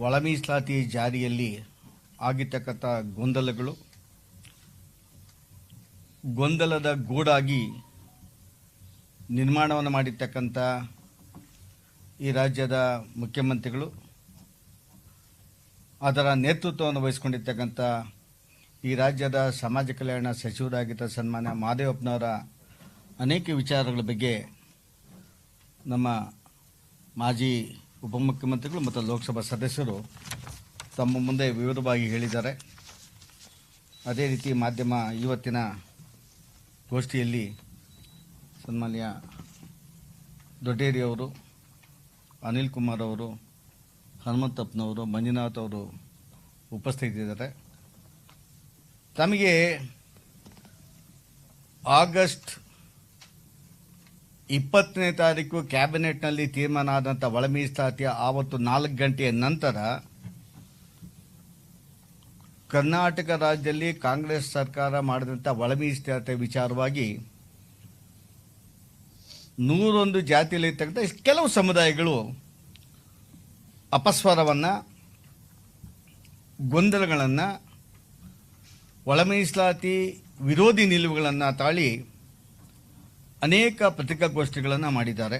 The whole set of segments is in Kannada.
ಒಳ ಮೀಸಲಾತಿ ಜಾರಿಯಲ್ಲಿ ಆಗಿರ್ತಕ್ಕಂಥ ಗೊಂದಲದ ಗೂಡಾಗಿ ನಿರ್ಮಾಣವನ್ನು ಮಾಡಿರ್ತಕ್ಕಂಥ ಈ ರಾಜ್ಯದ ಮುಖ್ಯಮಂತ್ರಿಗಳು, ಅದರ ನೇತೃತ್ವವನ್ನು ವಹಿಸಿಕೊಂಡಿರ್ತಕ್ಕಂಥ ಈ ರಾಜ್ಯದ ಸಮಾಜ ಕಲ್ಯಾಣ ಸಚಿವರಾಗಿದ್ದ ಸನ್ಮಾನ್ಯ ಮಹದೇವಪ್ಪನವರ ಅನೇಕ ವಿಚಾರಗಳ ಬಗ್ಗೆ ನಮ್ಮ ಮಾಜಿ ಉಪಮುಖ್ಯಮಂತ್ರಿಗಳು ಮತ್ತು ಲೋಕಸಭಾ ಸದಸ್ಯರು ತಮ್ಮ ಮುಂದೆ ವಿವರವಾಗಿ ಹೇಳಿದ್ದಾರೆ. ಅದೇ ರೀತಿ ಮಾಧ್ಯಮ ಇವತ್ತಿನ ಗೋಷ್ಠಿಯಲ್ಲಿ ಸನ್ಮಾನ್ಯ ದೊಡ್ಡೇರಿಯವರು, ಅನಿಲ್ ಕುಮಾರ್ ಅವರು, ಹನುಮಂತಪ್ಪನವರು, ಮಂಜುನಾಥ್ ಅವರು ಉಪಸ್ಥಿತರಿದ್ದಾರೆ. ತಮಗೆ ಆಗಸ್ಟ್ 20ನೇ ತಾರೀಕು ಕ್ಯಾಬಿನೆಟ್ನಲ್ಲಿ ತೀರ್ಮಾನ ಆದಂಥ ಒಳ ಮೀಸಲಾತಿಯ ಆವತ್ತು 4 ಗಂಟೆಯ ನಂತರ ಕರ್ನಾಟಕ ರಾಜ್ಯದಲ್ಲಿ ಕಾಂಗ್ರೆಸ್ ಸರ್ಕಾರ ಮಾಡಿದಂಥ ಒಳ ಮೀಸಲಾತಿ ವಿಚಾರವಾಗಿ 101 ಜಾತಿಯಲ್ಲಿರ್ತಕ್ಕಂಥ ಕೆಲವು ಸಮುದಾಯಗಳು ಅಪಸ್ವರವನ್ನು, ಗೊಂದಲಗಳನ್ನು, ಒಳ ಮೀಸಲಾತಿ ವಿರೋಧಿ ನಿಲುವುಗಳನ್ನು ತಾಳಿ ಅನೇಕ ಪತ್ರಿಕಾಗೋಷ್ಠಿಗಳನ್ನು ಮಾಡಿದ್ದಾರೆ.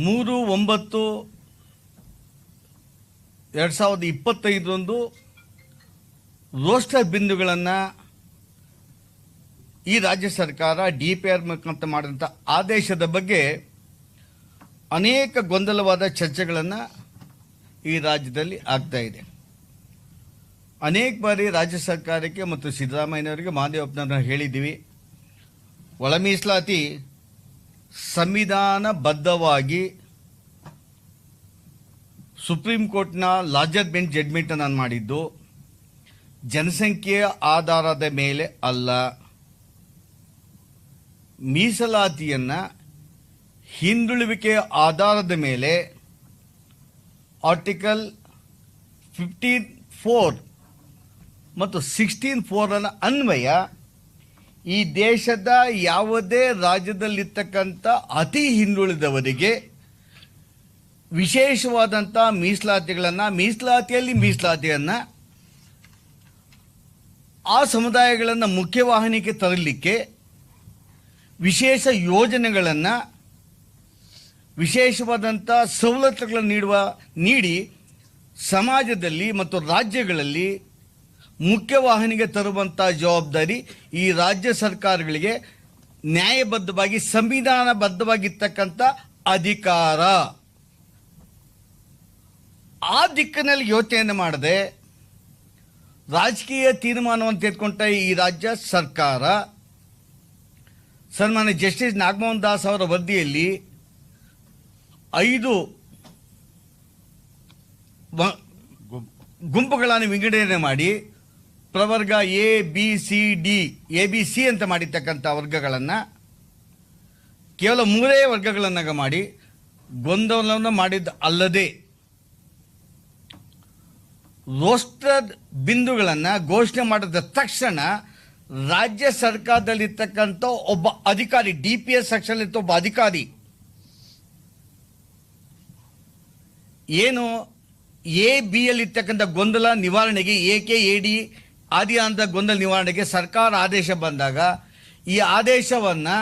3/9/2025 ರೋಸ್ಟರ್ ಬಿಂದುಗಳನ್ನು ಈ ರಾಜ್ಯ ಸರ್ಕಾರ DPR ಮುಖಾಂತರ ಮಾಡಿದಂಥ ಆದೇಶದ ಬಗ್ಗೆ ಅನೇಕ ಗೊಂದಲವಾದ ಚರ್ಚೆಗಳನ್ನು ಈ ರಾಜ್ಯದಲ್ಲಿ ಆಗ್ತಾ ಇದೆ. ಅನೇಕ ಬಾರಿ ರಾಜ್ಯ ಸರ್ಕಾರಕ್ಕೆ ಮತ್ತು ಸಿದ್ದರಾಮಯ್ಯನವರಿಗೆ, ಮಹದೇವಪ್ಪನವ್ರನ್ನ ಹೇಳಿದ್ದೀವಿ, ಒಳ ಮೀಸಲಾತಿ ಸಂವಿಧಾನಬದ್ಧವಾಗಿ ಸುಪ್ರೀಂ ಕೋರ್ಟ್ನ ಲಾರ್ಜರ್ ಬೆಂಚ್ ಜಡ್ಮೆಂಟನ್ನು ಮಾಡಿದ್ದು ಜನಸಂಖ್ಯೆಯ ಆಧಾರದ ಮೇಲೆ ಅಲ್ಲ. ಮೀಸಲಾತಿಯನ್ನು ಹಿಂದುಳುವಿಕೆಯ ಆಧಾರದ ಮೇಲೆ ಆರ್ಟಿಕಲ್ 15(4) ಮತ್ತು 16(4) ಅನ್ವಯ ಈ ದೇಶದ ಯಾವುದೇ ರಾಜ್ಯದಲ್ಲಿರ್ತಕ್ಕಂಥ ಅತಿ ಹಿಂದುಳಿದವರಿಗೆ ವಿಶೇಷವಾದಂಥ ಮೀಸಲಾತಿಯನ್ನು ಆ ಸಮುದಾಯಗಳನ್ನು ಮುಖ್ಯವಾಹಿನಿಗೆ ತರಲಿಕ್ಕೆ ವಿಶೇಷ ಯೋಜನೆಗಳನ್ನು, ವಿಶೇಷವಾದಂಥ ಸವಲತ್ತುಗಳನ್ನು ನೀಡಿ ಸಮಾಜದಲ್ಲಿ ಮತ್ತು ರಾಜ್ಯಗಳಲ್ಲಿ ಮುಖ್ಯವಾಹಿನಿಗೆ ತರುವಂಥ ಜವಾಬ್ದಾರಿ ಈ ರಾಜ್ಯ ಸರ್ಕಾರಗಳಿಗೆ ನ್ಯಾಯಬದ್ಧವಾಗಿ ಸಂವಿಧಾನಬದ್ಧವಾಗಿರ್ತಕ್ಕಂಥ ಅಧಿಕಾರ. ಆ ದಿಕ್ಕಿನಲ್ಲಿ ಯೋಚನೆ ಮಾಡದೆ ರಾಜಕೀಯ ತೀರ್ಮಾನವನ್ನು ತೆಗೆದುಕೊಂಡ ಈ ರಾಜ್ಯ ಸರ್ಕಾರ ಸನ್ಮಾನ್ಯ ಜಸ್ಟಿಸ್ ನಾಗಮೋಹನ್ ದಾಸ್ ಅವರ ವರದಿಯಲ್ಲಿ 5 ಗುಂಪುಗಳನ್ನು ವಿಂಗಡಣೆ ಮಾಡಿ ಪ್ರವರ್ಗ ABCD ABC ಅಂತ ಮಾಡಿರ್ತಕ್ಕಂಥ ವರ್ಗಗಳನ್ನು ಕೇವಲ 3 ವರ್ಗಗಳನ್ನಾಗ ಮಾಡಿ ಗೊಂದಲವನ್ನು ಮಾಡಿದ್ದ ಅಲ್ಲದೆ ರೋಸ್ಟರ್ ಬಿಂದುಗಳನ್ನು ಘೋಷಣೆ ಮಾಡಿದ ತಕ್ಷಣ ರಾಜ್ಯ ಸರ್ಕಾರದಲ್ಲಿರ್ತಕ್ಕಂಥ ಒಬ್ಬ ಅಧಿಕಾರಿ, DPS ಸೆಕ್ಷನ್ ಇತ್ತು ಒಬ್ಬ ಅಧಿಕಾರಿ, ಏನು ABಯಲ್ಲಿರ್ತಕ್ಕಂಥ ಗೊಂದಲ ನಿವಾರಣೆಗೆ, AD ಆದಿ ಅಂತ ಗೊಂದಲ ನಿವಾರಣೆಗೆ ಸರ್ಕಾರ ಆದೇಶ ಬಂದಾಗ ಈ ಆದೇಶವನ್ನು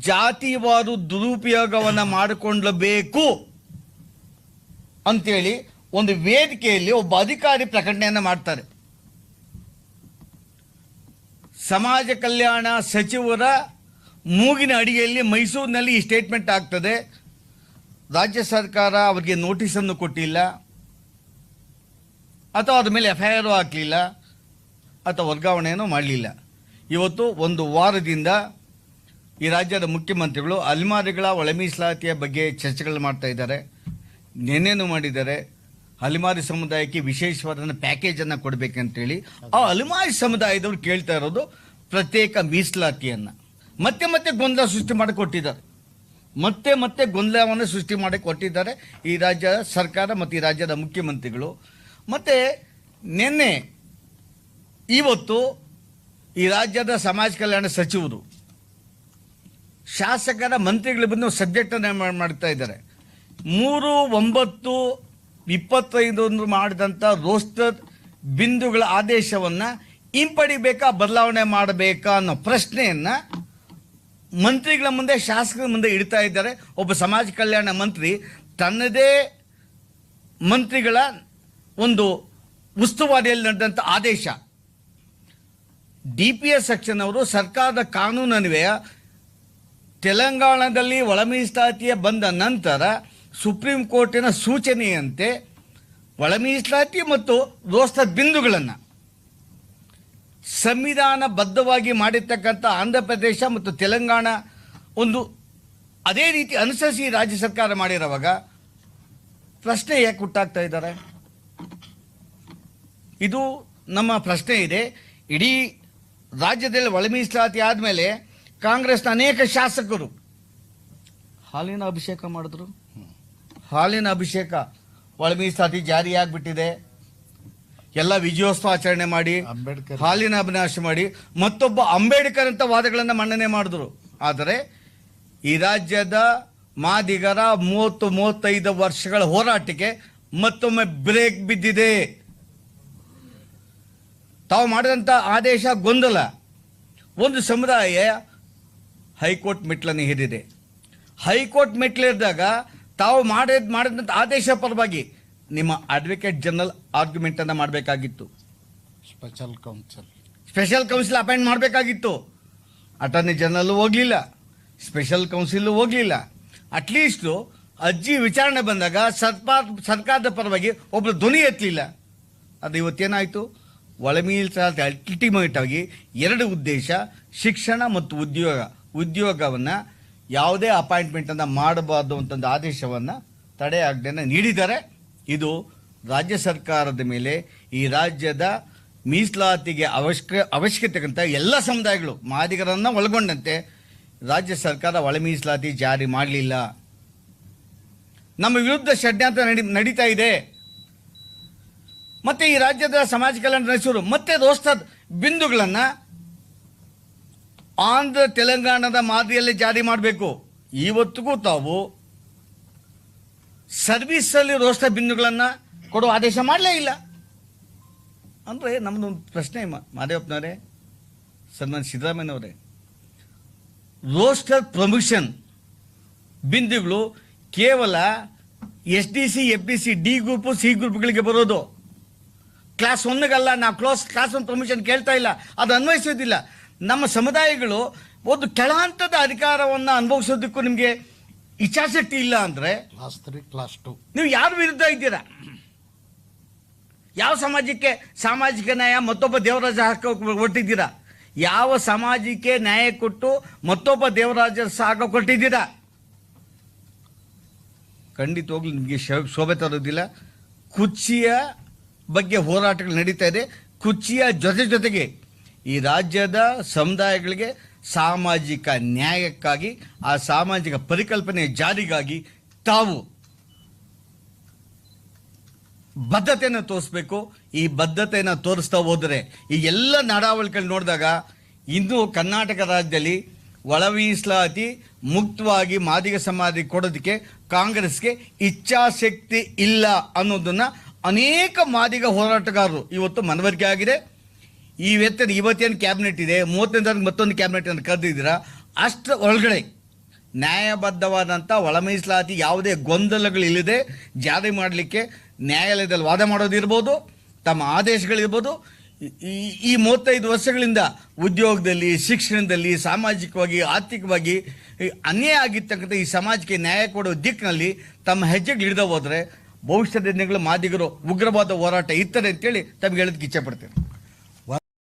ಜಾತಿವಾರು ದುರುಪಯೋಗವನ್ನು ಮಾಡಿಕೊಳ್ಳಬೇಕು ಅಂತೇಳಿ ಒಂದು ವೇದಿಕೆಯಲ್ಲಿ ಒಬ್ಬ ಅಧಿಕಾರಿ ಪ್ರಕಟಣೆಯನ್ನು ಮಾಡ್ತಾರೆ. ಸಮಾಜ ಕಲ್ಯಾಣ ಸಚಿವರ ಮೂಗಿನ ಅಡಿಯಲ್ಲಿ ಮೈಸೂರಿನಲ್ಲಿ ಈ ಸ್ಟೇಟ್ಮೆಂಟ್ ಆಗ್ತದೆ. ರಾಜ್ಯ ಸರ್ಕಾರ ಅವರಿಗೆ ನೋಟಿಸನ್ನು ಕೊಟ್ಟಿಲ್ಲ, ಅಥವಾ ಅದ್ರ ಮೇಲೆ FIR ಹಾಕಲಿಲ್ಲ, ಅಥವಾ ವರ್ಗಾವಣೆಯನ್ನು ಮಾಡಲಿಲ್ಲ. ಇವತ್ತು 1 ವಾರದಿಂದ ಈ ರಾಜ್ಯದ ಮುಖ್ಯಮಂತ್ರಿಗಳು ಅಲೆಮಾರಿಗಳ ಒಳ ಮೀಸಲಾತಿಯ ಬಗ್ಗೆ ಚರ್ಚೆಗಳು ಮಾಡ್ತಾ ಇದ್ದಾರೆ. ನೆನ್ನೆನೂ ಮಾಡಿದ್ದಾರೆ. ಅಲೆಮಾರಿ ಸಮುದಾಯಕ್ಕೆ ವಿಶೇಷವಾದ ಪ್ಯಾಕೇಜನ್ನು ಕೊಡಬೇಕಂತೇಳಿ ಆ ಅಲೆಮಾರಿ ಸಮುದಾಯದವರು ಕೇಳ್ತಾ ಇರೋದು ಪ್ರತ್ಯೇಕ ಮೀಸಲಾತಿಯನ್ನು. ಮತ್ತೆ ಗೊಂದಲ ಸೃಷ್ಟಿ ಮಾಡಿಕೊಟ್ಟಿದ್ದಾರೆ. ಮತ್ತೆ ಗೊಂದಲವನ್ನು ಸೃಷ್ಟಿ ಮಾಡಿಕೊಟ್ಟಿದ್ದಾರೆ ಈ ರಾಜ್ಯ ಸರ್ಕಾರ ಮತ್ತು ಈ ರಾಜ್ಯದ ಮುಖ್ಯಮಂತ್ರಿಗಳು. ಮತ್ತು ನಿನ್ನೆ ಇವತ್ತು ಈ ರಾಜ್ಯದ ಸಮಾಜ ಕಲ್ಯಾಣ ಸಚಿವರು ಶಾಸಕರ ಮಂತ್ರಿಗಳು ಬಂದು ಸಬ್ಜೆಕ್ಟನ್ನು ಮಾಡ್ತಾ ಇದ್ದಾರೆ. 3/9/25 ಮಾಡಿದಂಥ ರೋಸ್ಟರ್ ಬಿಂದುಗಳ ಆದೇಶವನ್ನು ಹಿಂಪಡಿಬೇಕಾ ಬದಲಾವಣೆ ಮಾಡಬೇಕಾ ಅನ್ನೋ ಪ್ರಶ್ನೆಯನ್ನು ಮಂತ್ರಿಗಳ ಮುಂದೆ ಶಾಸಕರ ಮುಂದೆ ಇಡ್ತಾ ಇದ್ದಾರೆ. ಒಬ್ಬ ಸಮಾಜ ಕಲ್ಯಾಣ ಮಂತ್ರಿ ತನ್ನದೇ ಮಂತ್ರಿಗಳ ಒಂದು ಉಸ್ತುವಾರಿಯಲ್ಲಿ ನಡೆದಂಥ ಆದೇಶ. DPS ಸೆಕ್ಷನ್ ಅವರು ಸರ್ಕಾರದ ಕಾನೂನನ್ವಯ ತೆಲಂಗಾಣದಲ್ಲಿ ಒಳ ಮೀಸಲಾತಿಯ ಬಂದ ನಂತರ ಸುಪ್ರೀಂ ಕೋರ್ಟಿನ ಸೂಚನೆಯಂತೆ ಒಳ ಮೀಸಲಾತಿ ಮತ್ತು ರೋಸ್ಟರ್ ಬಿಂದುಗಳನ್ನು ಸಂವಿಧಾನಬದ್ಧವಾಗಿ ಮಾಡಿರ್ತಕ್ಕಂಥ ಆಂಧ್ರ ಪ್ರದೇಶ ಮತ್ತು ತೆಲಂಗಾಣ ಒಂದು ಅದೇ ರೀತಿ ಅನುಸರಿಸಿ ರಾಜ್ಯ ಸರ್ಕಾರ ಮಾಡಿರುವಾಗ ಪ್ರಶ್ನೆ ಯಾಕೆ ಹುಟ್ಟಾಗ್ತಾ ಇದ್ದಾರೆ? ಇದು ನಮ್ಮ ಪ್ರಶ್ನೆ ಇದೆ. ಇಡೀ ರಾಜ್ಯದಲ್ಲಿ ಒಳ ಮೀಸಲಾತಿ ಆದಮೇಲೆ ಕಾಂಗ್ರೆಸ್ನ ಅನೇಕ ಶಾಸಕರು ಹಾಲಿನ ಅಭಿಷೇಕ ಮಾಡಿದ್ರು. ಹಾಲಿನ ಅಭಿಷೇಕ, ಒಳ ಮೀಸಲಾತಿ ಜಾರಿಯಾಗ್ಬಿಟ್ಟಿದೆ, ಎಲ್ಲ ವಿಜಯೋತ್ಸವ ಆಚರಣೆ ಮಾಡಿ ಹಾಲಿನ ಅಭಿನಾಶ ಮಾಡಿ ಮತ್ತೊಬ್ಬ ಅಂಬೇಡ್ಕರ್ ಅಂತ ವಾದಗಳನ್ನು ಮನ್ನಣೆ ಮಾಡಿದ್ರು. ಆದರೆ ಈ ರಾಜ್ಯದ ಮಾದಿಗರ 30-35 ವರ್ಷಗಳ ಹೋರಾಟಕ್ಕೆ ಮತ್ತೊಮ್ಮೆ ಬ್ರೇಕ್ ಬಿದ್ದಿದೆ. ತಾವು ಮಾಡಿದಂಥ ಆದೇಶ ಗೊಂದಲ. ಒಂದು ಸಮುದಾಯ ಹೈಕೋರ್ಟ್ ಮೆಟ್ಲನ್ನು ಹಿಡಿದಿದೆ. ಹೈಕೋರ್ಟ್ ಮೆಟ್ಲಿದ್ದಾಗ ತಾವು ಮಾಡಿದಂಥ ಆದೇಶ ಪರವಾಗಿ ನಿಮ್ಮ ಅಡ್ವೊಕೇಟ್ ಜನರಲ್ ಆರ್ಗ್ಯುಮೆಂಟನ್ನು ಮಾಡಬೇಕಾಗಿತ್ತು. ಸ್ಪೆಷಲ್ ಕೌನ್ಸಿಲ್ ಅಪಾಯಿಂಟ್ ಮಾಡಬೇಕಾಗಿತ್ತು. ಅಟಾರ್ನಿ ಜನರಲ್ ಹೋಗಲಿಲ್ಲ, ಸ್ಪೆಷಲ್ ಕೌನ್ಸಿಲ್ ಹೋಗಲಿಲ್ಲ. ಅಟ್ಲೀಸ್ಟು ಅರ್ಜಿ ವಿಚಾರಣೆ ಬಂದಾಗ ಸರ್ಕಾರದ ಪರವಾಗಿ ಒಬ್ಬರು ಧ್ವನಿ ಎತ್ತಲಿಲ್ಲ. ಅದು ಇವತ್ತೇನಾಯಿತು? ಒಳ ಮೀಸಲಾತಿ ಅಲ್ಟಿಮೇಟ್ ಆಗಿ 2 ಉದ್ದೇಶ, ಶಿಕ್ಷಣ ಮತ್ತು ಉದ್ಯೋಗವನ್ನು ಯಾವುದೇ ಅಪಾಯಿಂಟ್ಮೆಂಟನ್ನು ಮಾಡಬಾರ್ದು ಅಂತಂದು ಆದೇಶವನ್ನು ತಡೆಯಾಜ್ಞೆಯನ್ನು ನೀಡಿದ್ದಾರೆ. ಇದು ರಾಜ್ಯ ಸರ್ಕಾರದ ಮೇಲೆ ಈ ರಾಜ್ಯದ ಮೀಸಲಾತಿಗೆ ಅವಶ್ಯಕತೆ ಎಲ್ಲ ಸಮುದಾಯಗಳು ಮಾದಿಗರನ್ನು ಒಳಗೊಂಡಂತೆ ರಾಜ್ಯ ಸರ್ಕಾರ ಒಳ ಮೀಸಲಾತಿ ಜಾರಿ ಮಾಡಲಿಲ್ಲ. ನಮ್ಮ ವಿರುದ್ಧ ಷಡ್ಯಂತ್ರ ನಡೀತಾ ಇದೆ. ಮತ್ತೆ ಈ ರಾಜ್ಯದ ಸಮಾಜ ಕಲ್ಯಾಣ ನಡೆಸೋರು ಮತ್ತೆ ರೋಸ್ಟರ್ ಬಿಂದುಗಳನ್ನು ಆಂಧ್ರ ತೆಲಂಗಾಣದ ಮಾದರಿಯಲ್ಲಿ ಜಾರಿ ಮಾಡಬೇಕು. ಇವತ್ತಿಗೂ ತಾವು ಸರ್ವಿಸಲ್ಲಿ ರೋಸ್ಟರ್ ಬಿಂದುಗಳನ್ನು ಕೊಡುವ ಆದೇಶ ಮಾಡಲೇ ಇಲ್ಲ. ಅಂದರೆ ನಮ್ಮದೊಂದು ಪ್ರಶ್ನೆ ಮಾದೇವಪ್ಪನವರೇ, ಸನ್ಮಾನ್ಯ ಸಿದ್ದರಾಮಯ್ಯನವರೇ, ರೋಸ್ಟರ್ ಪ್ರಮೋಷನ್ ಬಿಂದುಗಳು ಕೇವಲ SDC, FDC, D group, C ಗ್ರೂಪ್ಗಳಿಗೆ ಬರೋದು. ಕ್ಲಾಸ್ 1ಗಲ್ಲ. ನಾವು ಕ್ಲಾಸ್ 1 ಪ್ರಮೋಷನ್ ಕೇಳ್ತಾ ಇಲ್ಲ, ಅದು ಅನ್ವಯಿಸೋದಿಲ್ಲ. ನಮ್ಮ ಸಮುದಾಯಗಳು ಒಂದು ಕೆಳಹಂತದ ಅಧಿಕಾರವನ್ನು ಅನುಭವಿಸೋದಕ್ಕೂ ನಿಮಗೆ ಇಚ್ಛಾಶಕ್ತಿ ಇಲ್ಲ ಅಂದರೆ ಕ್ಲಾಸ್ 3, ಕ್ಲಾಸ್ 2 ನೀವು ಯಾರ ವಿರುದ್ಧ ಇದ್ದೀರಾ? ಯಾವ ಸಮಾಜಕ್ಕೆ ಸಾಮಾಜಿಕ ನ್ಯಾಯ ಮತ್ತೊಬ್ಬ ದೇವರಾಜ ಹಾಕ ಕೊಟ್ಟಿದ್ದೀರಾ? ಯಾವ ಸಮಾಜಕ್ಕೆ ನ್ಯಾಯ ಕೊಟ್ಟು ಮತ್ತೊಬ್ಬ ದೇವರಾಜ ಸಾಕ ಕೊಟ್ಟಿದ್ದೀರಾ? ಖಂಡಿತವಾಗ್ಲೂ ನಿಮಗೆ ಶೋಭೆ ತರೋದಿಲ್ಲ. ಕುರ್ಚಿಯ ಬಗ್ಗೆ ಹೋರಾಟಗಳು ನಡೀತಾ ಇದೆ. ಕುರ್ಚಿಯ ಜೊತೆಗೆ ಈ ರಾಜ್ಯದ ಸಮುದಾಯಗಳಿಗೆ ಸಾಮಾಜಿಕ ನ್ಯಾಯಕ್ಕಾಗಿ, ಆ ಸಾಮಾಜಿಕ ಪರಿಕಲ್ಪನೆ ಜಾರಿಗಾಗಿ ತಾವು ಬದ್ಧತೆಯನ್ನು ತೋರಿಸ್ಬೇಕು. ಈ ಬದ್ಧತೆಯನ್ನು ತೋರಿಸ್ತಾ ಹೋದರೆ ಈ ಎಲ್ಲ ನಡಾವಳಿಕೆಗಳು ನೋಡಿದಾಗ ಇಂದು ಕರ್ನಾಟಕ ರಾಜ್ಯದಲ್ಲಿ ಒಳ ಮೀಸಲಾತಿ ಮುಕ್ತವಾಗಿ ಮಾದಿಗ ಸಮಾಜಕ್ಕೆ ಕೊಡೋದಕ್ಕೆ ಕಾಂಗ್ರೆಸ್ಗೆ ಇಚ್ಛಾಶಕ್ತಿ ಇಲ್ಲ ಅನ್ನೋದನ್ನು ಅನೇಕ ಮಾದಿಗ ಹೋರಾಟಗಾರರು ಇವತ್ತು ಮನವರಿಕೆ ಆಗಿದೆ. ಇವತ್ತೇನು ಕ್ಯಾಬಿನೆಟ್ ಇದೆ, 35 ಮತ್ತೊಂದು ಕ್ಯಾಬಿನೆಟನ್ನು ಕರೆದಿದ್ದೀರಾ, ಅಷ್ಟರ ಒಳಗಡೆ ನ್ಯಾಯಬದ್ಧವಾದಂಥ ಒಳ ಮೀಸಲಾತಿ ಯಾವುದೇ ಗೊಂದಲಗಳಿಲ್ಲದೆ ಜಾರಿ ಮಾಡಲಿಕ್ಕೆ ನ್ಯಾಯಾಲಯದಲ್ಲಿ ವಾದ ಮಾಡೋದಿರ್ಬೋದು, ತಮ್ಮ ಆದೇಶಗಳಿರ್ಬೋದು. ಈ 35 ವರ್ಷಗಳಿಂದ ಉದ್ಯೋಗದಲ್ಲಿ, ಶಿಕ್ಷಣದಲ್ಲಿ, ಸಾಮಾಜಿಕವಾಗಿ, ಆರ್ಥಿಕವಾಗಿ ಅನ್ಯಾಯ ಆಗಿರ್ತಕ್ಕಂಥ ಈ ಸಮಾಜಕ್ಕೆ ನ್ಯಾಯ ಕೊಡೋ ದಿಕ್ಕಿನಲ್ಲಿ ತಮ್ಮ ಹೆಜ್ಜೆಗಳು ಹಿಡಿದು ಹೋದರೆ ಭವಿಷ್ಯದ ದಿನಗಳು ಮಾದಿಗರು ಉಗ್ರವಾದ ಹೋರಾಟ ಇರ್ತದೆ ಅಂತೇಳಿ ತಮಗೆ ಹೇಳೋದಕ್ಕೆ ಇಚ್ಛೆ ಪಡ್ತೇನೆ.